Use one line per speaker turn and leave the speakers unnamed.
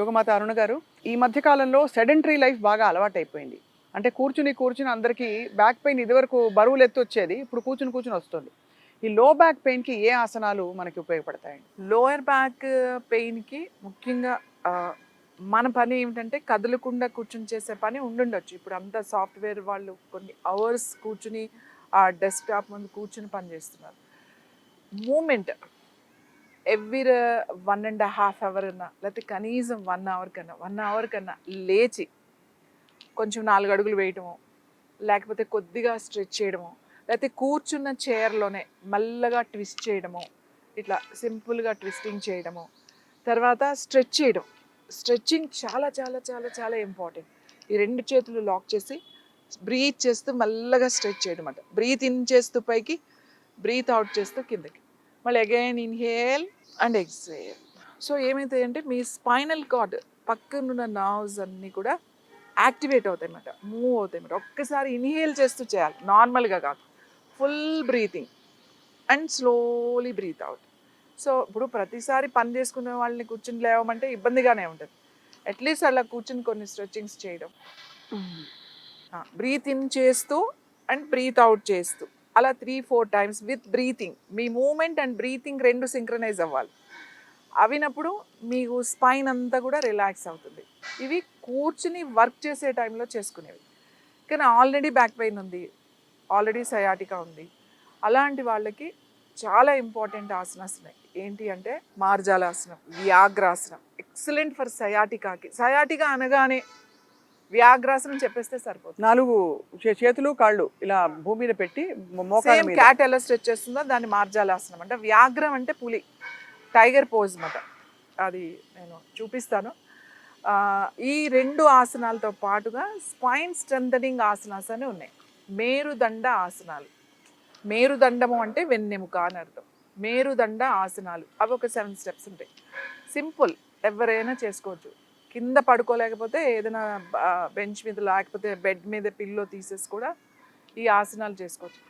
యోగమాత అరుణ గారు, ఈ మధ్య కాలంలో సెడెంటరీ లైఫ్ బాగా అలవాటైపోయింది. అంటే కూర్చుని అందరికీ బ్యాక్ పెయిన్ ఇదివరకు బరువులు ఎత్తొచ్చేది. ఇప్పుడు కూర్చుని వస్తుంది. ఈ లో బ్యాక్ పెయిన్‌కి ఏ ఆసనాలు మనకి ఉపయోగపడతాయండి?
లోయర్ బ్యాక్ పెయిన్‌కి ముఖ్యంగా మన పని ఏమిటంటే కదలకుండా కూర్చొని చేసే పని ఉండుండొచ్చు. ఇప్పుడు అంతా సాఫ్ట్‌వేర్ వాళ్ళు కొన్ని అవర్స్ కూర్చొని ఆ డెస్క్‌టాప్ ముందు కూర్చొని పని చేస్తున్నారు. మూవ్‌మెంట్ ఎవ్రీ 1½ అవర్ అన్నా లేకపోతే కనీసం 1 అవర్ కన్నా లేచి కొంచెం 4 అడుగులు వేయటమో, లేకపోతే కొద్దిగా స్ట్రెచ్ చేయడమో, లేకపోతే కూర్చున్న చైర్‌లోనే మెల్లగా ట్విస్ట్ చేయడమో, ఇట్లా సింపుల్‌గా ట్విస్టింగ్ చేయడమో, తర్వాత స్ట్రెచ్ చేయడం. స్ట్రెచ్చింగ్ చాలా చాలా చాలా చాలా ఇంపార్టెంట్. ఈ 2 చేతులు లాక్ చేసి బ్రీత్ చేస్తూ మెల్లగా స్ట్రెచ్ చేయడం అన్నమాట. బ్రీత్ ఇన్ చేస్తూ పైకి, బ్రీత్ అవుట్ చేస్తూ కిందకి. మళ్ళీ again inhale and exhale. So ఏమైతాయంటే మీ స్పైనల్ కార్డ్ పక్కనున్న నర్వ్స్ అన్నీ కూడా యాక్టివేట్ అవుతాయి అన్నమాట, మూవ్ అవుతాయి అన్నమాట. ఒక్కసారి ఇన్హేల్ చేస్తూ చేయాలి, నార్మల్గా కాదు. Full breathing and slowly breathe out. So ఇప్పుడు ప్రతిసారి పని చేసుకునే వాళ్ళని కూర్చుని లేవమంటే ఇబ్బందిగానే ఉంటుంది. అట్లీస్ట్ అలా కూర్చుని కొన్ని స్ట్రెచ్చింగ్స్ చేయడం, బ్రీత్ ఇన్ చేస్తూ అండ్ బ్రీత్ అవుట్ చేస్తూ అలా 3-4 టైమ్స్ విత్ బ్రీతింగ్. మీ మూమెంట్ అండ్ బ్రీతింగ్ 2 సింక్రనైజ్ అవ్వాలి. అవినప్పుడు మీకు స్పైన్ అంతా కూడా రిలాక్స్ అవుతుంది. ఇవి కూర్చుని వర్క్ చేసే టైంలో చేసుకునేవి. కానీ ఆల్రెడీ బ్యాక్ పెయిన్ ఉంది, ఆల్రెడీ సయాటికా ఉంది, అలాంటి వాళ్ళకి చాలా ఇంపార్టెంట్ ఆసనాస్ ఉన్నాయి. ఏంటి అంటే మార్జాలాసనం, వ్యాఘ్రాసనం. ఎక్సలెంట్ ఫర్ సయాటికాకి. సయాటికా అనగానే వ్యాఘ్రాసనం చెప్పేస్తే సరిపోతుంది.
4 చేతులు, కాళ్ళు ఇలా భూమి మీద పెట్టి మోకాళ్ళ
సేమ్
మీద.
క్యాట్ ఎలా స్ట్రెచ్ చేస్తుందో దాన్ని మార్జాలాసనం అంటే. వ్యాఘ్రం అంటే పులి, టైగర్ పోజ్ అన్నమాట. అది నేను చూపిస్తాను. ఈ 2 ఆసనాలతో పాటుగా స్పైన్ స్ట్రెంథనింగ్ ఆసనాస్ అని ఉన్నాయి. మేరుదండ ఆసనాలు. మేరుదండము అంటే వెన్నెముక అని అర్థం. మేరుదండ ఆసనాలు అవి ఒక 7 స్టెప్స్ ఉంటాయి. సింపుల్, ఎవరైనా చేసుకోవచ్చు. కింద పడుకోలేకపోతే ఏదైనా బెంచ్ మీద లేకపోతే బెడ్ మీద పిల్లో తీసేసి కూడా ఈ ఆసనాలు చేసుకోవచ్చు.